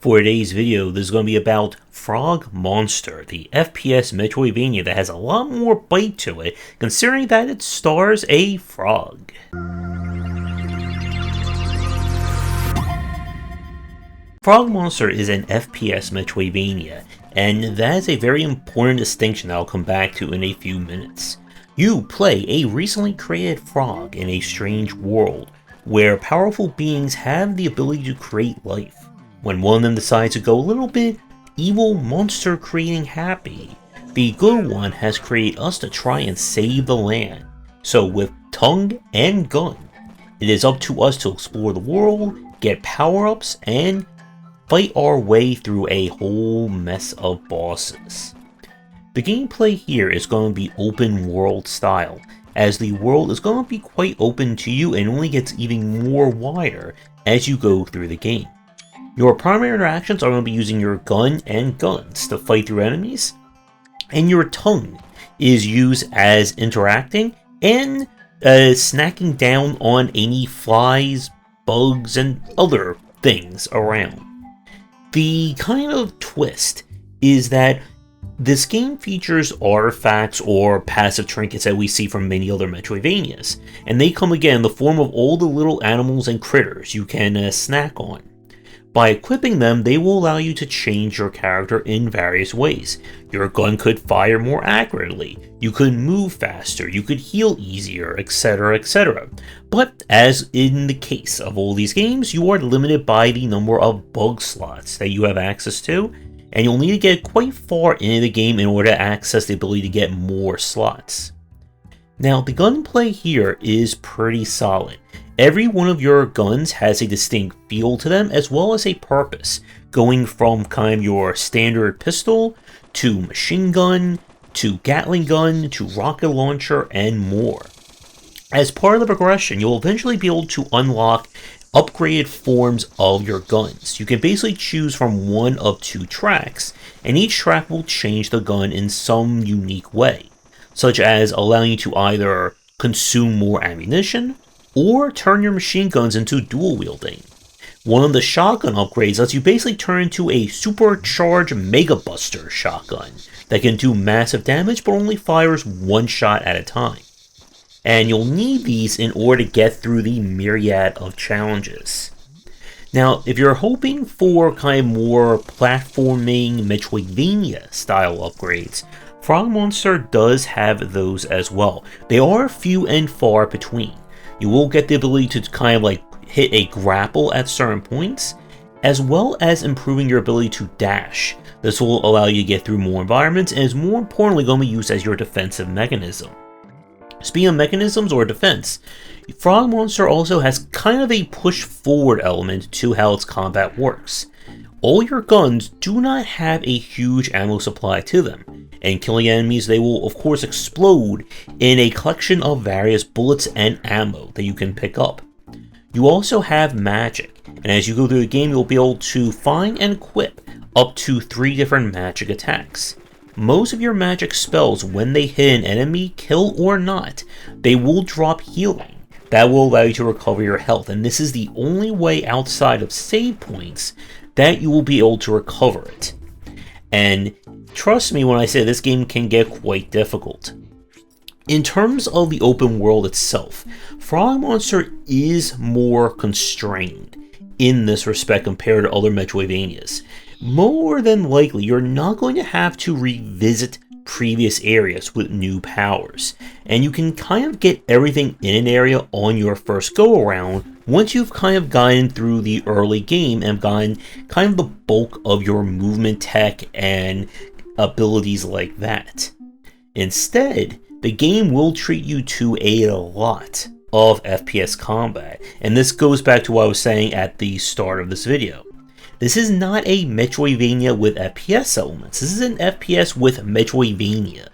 For today's video, this is going to be about Frogmonster, the FPS metroidvania that has a lot more bite to it, considering that it stars a frog. Frogmonster is an FPS metroidvania, and that is a very important distinction I'll come back to in a few minutes. You play a recently created frog in a strange world, where powerful beings have the ability to create life. When one of them decides to go a little bit evil monster creating happy, the good one has created us to try and save the land. So with tongue and gun, it is up to us to explore the world, get power-ups, and fight our way through a whole mess of bosses. The gameplay here is going to be open world style, as the world is going to be quite open to you and only gets even more wider as you go through the game. Your primary interactions are going to be using your gun and guns to fight through enemies, and your tongue is used as interacting and snacking down on any flies, bugs, and other things around. The kind of twist is that this game features artifacts or passive trinkets that we see from many other Metroidvanias, and they come again in the form of all the little animals and critters you can snack on. By equipping them, they will allow you to change your character in various ways. Your gun could fire more accurately, you could move faster, you could heal easier, etc, etc. But as in the case of all these games, you are limited by the number of bug slots that you have access to, and you'll need to get quite far into the game in order to access the ability to get more slots. Now, the gunplay here is pretty solid. Every one of your guns has a distinct feel to them as well as a purpose, going from kind of your standard pistol, to machine gun, to Gatling gun, to rocket launcher, and more. As part of the progression, you'll eventually be able to unlock upgraded forms of your guns. You can basically choose from one of two tracks, and each track will change the gun in some unique way, such as allowing you to either consume more ammunition, or turn your machine guns into dual wielding. One of the shotgun upgrades lets you basically turn into a supercharged Mega Buster shotgun that can do massive damage but only fires one shot at a time. And you'll need these in order to get through the myriad of challenges. Now, if you're hoping for kind of more platforming Metroidvania style upgrades, Frogmonster does have those as well. They are few and far between. You will get the ability to kind of like hit a grapple at certain points, as well as improving your ability to dash. This will allow you to get through more environments and is more importantly going to be used as your defensive mechanism. Speaking of mechanisms or defense, Frogmonster also has kind of a push forward element to how its combat works. All your guns do not have a huge ammo supply to them, and killing enemies, they will of course explode in a collection of various bullets and ammo that you can pick up. You also have magic, and as you go through the game you'll be able to find and equip up to 3 different magic attacks. Most of your magic spells, when they hit an enemy, kill or not, they will drop healing. That will allow you to recover your health, and this is the only way outside of save points that you will be able to recover it. And trust me when I say this game can get quite difficult. In terms of the open world itself, Frogmonster is more constrained in this respect compared to other Metroidvanias. More than likely, you're not going to have to revisit previous areas with new powers, and you can kind of get everything in an area on your first go around once you've kind of gotten through the early game and gotten kind of the bulk of your movement tech and abilities like that. Instead, the game will treat you to a lot of FPS combat, and this goes back to what I was saying at the start of this video. This is not a Metroidvania with FPS elements, this is an FPS with Metroidvania.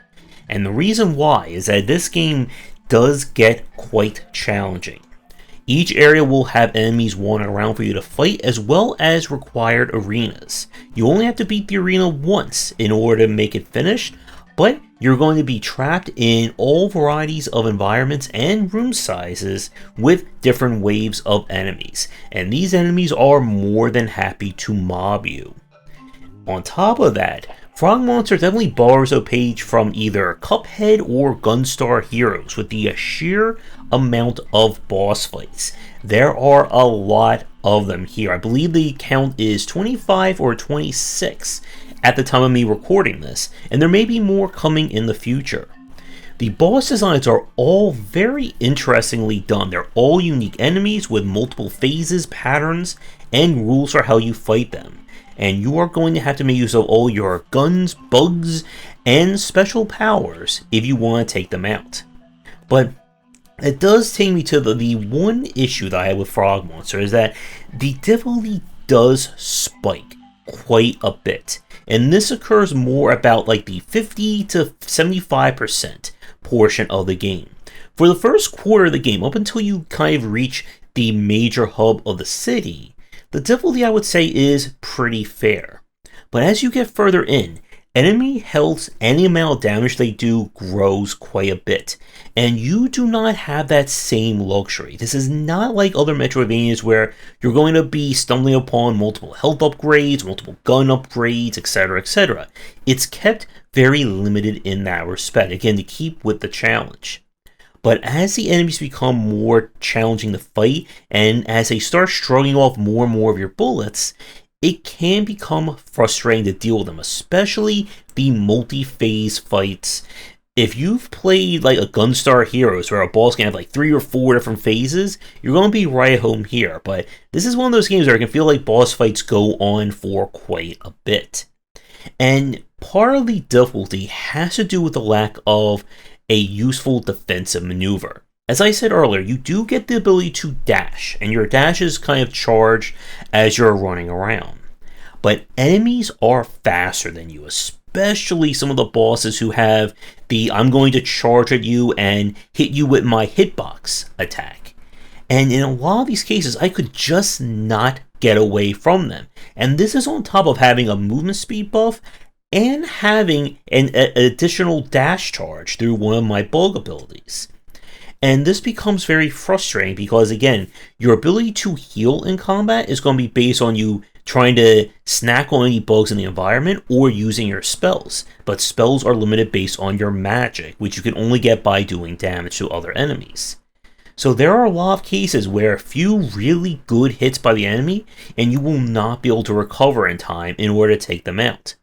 And the reason why is that this game does get quite challenging. Each area will have enemies wandering around for you to fight, as well as required arenas. You only have to beat the arena once in order to make it finished, but you're going to be trapped in all varieties of environments and room sizes with different waves of enemies, and these enemies are more than happy to mob you. On top of that, Frogmonster definitely borrows a page from either Cuphead or Gunstar Heroes with the sheer amount of boss fights. There are a lot of them here. I believe the count is 25 or 26 at the time of me recording this, and there may be more coming in the future. The boss designs are all very interestingly done. They're all unique enemies with multiple phases, patterns, and rules for how you fight them. And you are going to have to make use of all your guns, bugs, and special powers if you want to take them out. But it does take me to the one issue that I have with Frogmonster, is that the difficulty does spike quite a bit. And this occurs more about like the 50 to 75% portion of the game. For the first quarter of the game, up until you kind of reach the major hub of the city, the difficulty I would say is pretty fair. But as you get further in, enemy health and the amount of damage they do grows quite a bit. And you do not have that same luxury. This is not like other Metroidvanias where you're going to be stumbling upon multiple health upgrades, multiple gun upgrades, etc, etc. It's kept very limited in that respect, again to keep with the challenge. But as the enemies become more challenging to fight, and as they start shrugging off more and more of your bullets, it can become frustrating to deal with them, especially the multi-phase fights. If you've played like a Gunstar Heroes where a boss can have like 3 or 4 different phases, you're going to be right at home here. But this is one of those games where it can feel like boss fights go on for quite a bit. And part of the difficulty has to do with the lack of a useful defensive maneuver. As I said earlier, you do get the ability to dash, and your dash is kind of charged as you're running around. But enemies are faster than you, especially some of the bosses who have the I'm going to charge at you and hit you with my hitbox attack. And in a lot of these cases, I could just not get away from them. And this is on top of having a movement speed buff and having an additional dash charge through one of my bug abilities. And this becomes very frustrating because, again, your ability to heal in combat is going to be based on you trying to snack on any bugs in the environment or using your spells. But spells are limited based on your magic, which you can only get by doing damage to other enemies. So there are a lot of cases where a few really good hits by the enemy and you will not be able to recover in time in order to take them out.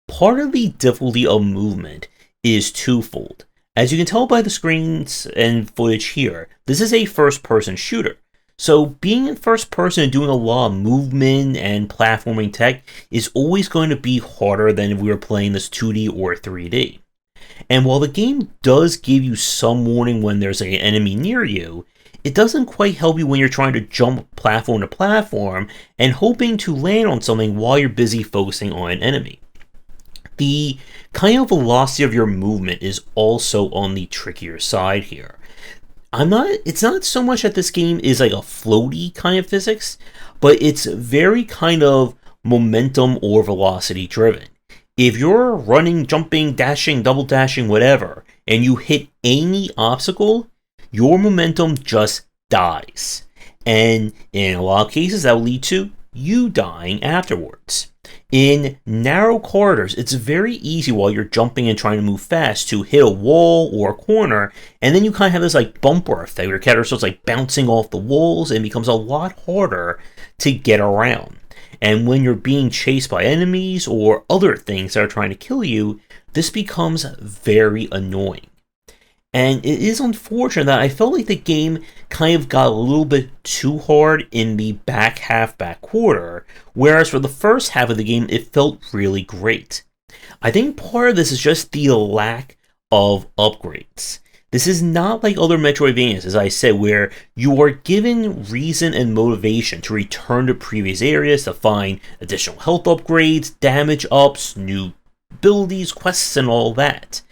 Part of the difficulty of movement is twofold. As you can tell by the screens and footage here, this is a first-person shooter. So being in first person and doing a lot of movement and platforming tech is always going to be harder than if we were playing this 2D or 3D. And while the game does give you some warning when there's an enemy near you, it doesn't quite help you when you're trying to jump platform to platform and hoping to land on something while you're busy focusing on an enemy. The kind of velocity of your movement is also on the trickier side here. It's not so much that this game is like a floaty kind of physics, but it's very kind of momentum or velocity driven. If you're running, jumping, dashing, double dashing, whatever, and you hit any obstacle, your momentum just dies. And in a lot of cases, that will lead to you dying afterwards. In narrow corridors, it's very easy while you're jumping and trying to move fast to hit a wall or a corner, and then you kind of have this like bumper effect where your character starts like bouncing off the walls and becomes a lot harder to get around. And when you're being chased by enemies or other things that are trying to kill you, this becomes very annoying. And it is unfortunate that I felt like the game kind of got a little bit too hard in the back quarter, whereas for the first half of the game, it felt really great. I think part of this is just the lack of upgrades. This is not like other Metroidvanias, as I said, where you are given reason and motivation to return to previous areas to find additional health upgrades, damage ups, new abilities, quests, and all that.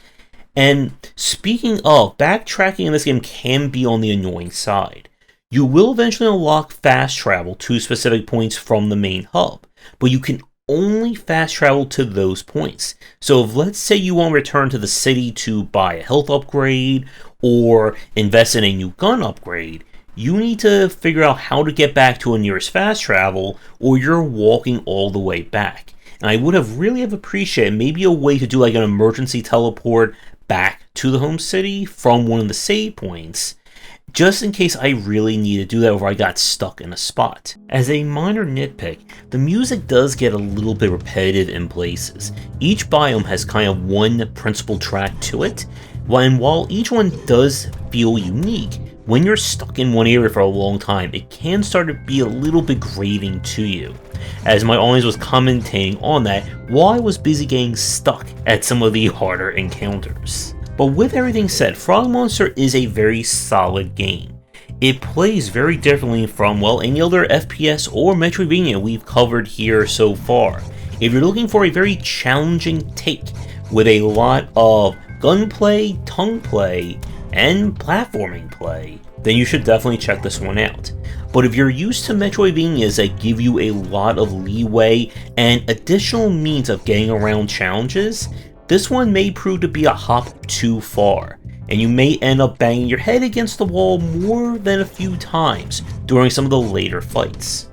And speaking of, backtracking in this game can be on the annoying side. You will eventually unlock fast travel to specific points from the main hub, but you can only fast travel to those points. So if let's say you want to return to the city to buy a health upgrade or invest in a new gun upgrade, you need to figure out how to get back to a nearest fast travel, or you're walking all the way back. And I would have really appreciated maybe a way to do like an emergency teleport back to the home city from one of the save points, just in case I really need to do that or I got stuck in a spot. As a minor nitpick, the music does get a little bit repetitive in places. Each biome has kind of one principal track to it, and while each one does feel unique, when you're stuck in one area for a long time, it can start to be a little bit grating to you. As my audience was commenting on that while I was busy getting stuck at some of the harder encounters. But with everything said, Frogmonster is a very solid game. It plays very differently from, well, any other FPS or metroidvania we've covered here so far. If you're looking for a very challenging take with a lot of gunplay, tongue play, and platforming play, then you should definitely check this one out. But if you're used to metroidvanias that give you a lot of leeway and additional means of getting around challenges, this one may prove to be a hop too far, and you may end up banging your head against the wall more than a few times during some of the later fights.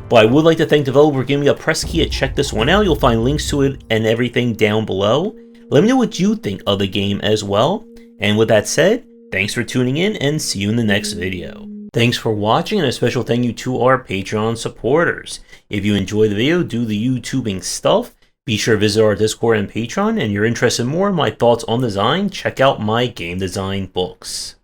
But I would like to thank the developer for giving me a press key to check this one out. You'll find links to it and everything down below. Let me know what you think of the game as well. And with that said, thanks for tuning in and see you in the next video. Thanks for watching, and a special thank you to our Patreon supporters. If you enjoyed the video, do the YouTubing stuff, be sure to visit our Discord and Patreon, and you're interested in more in my thoughts on design, check out my game design books.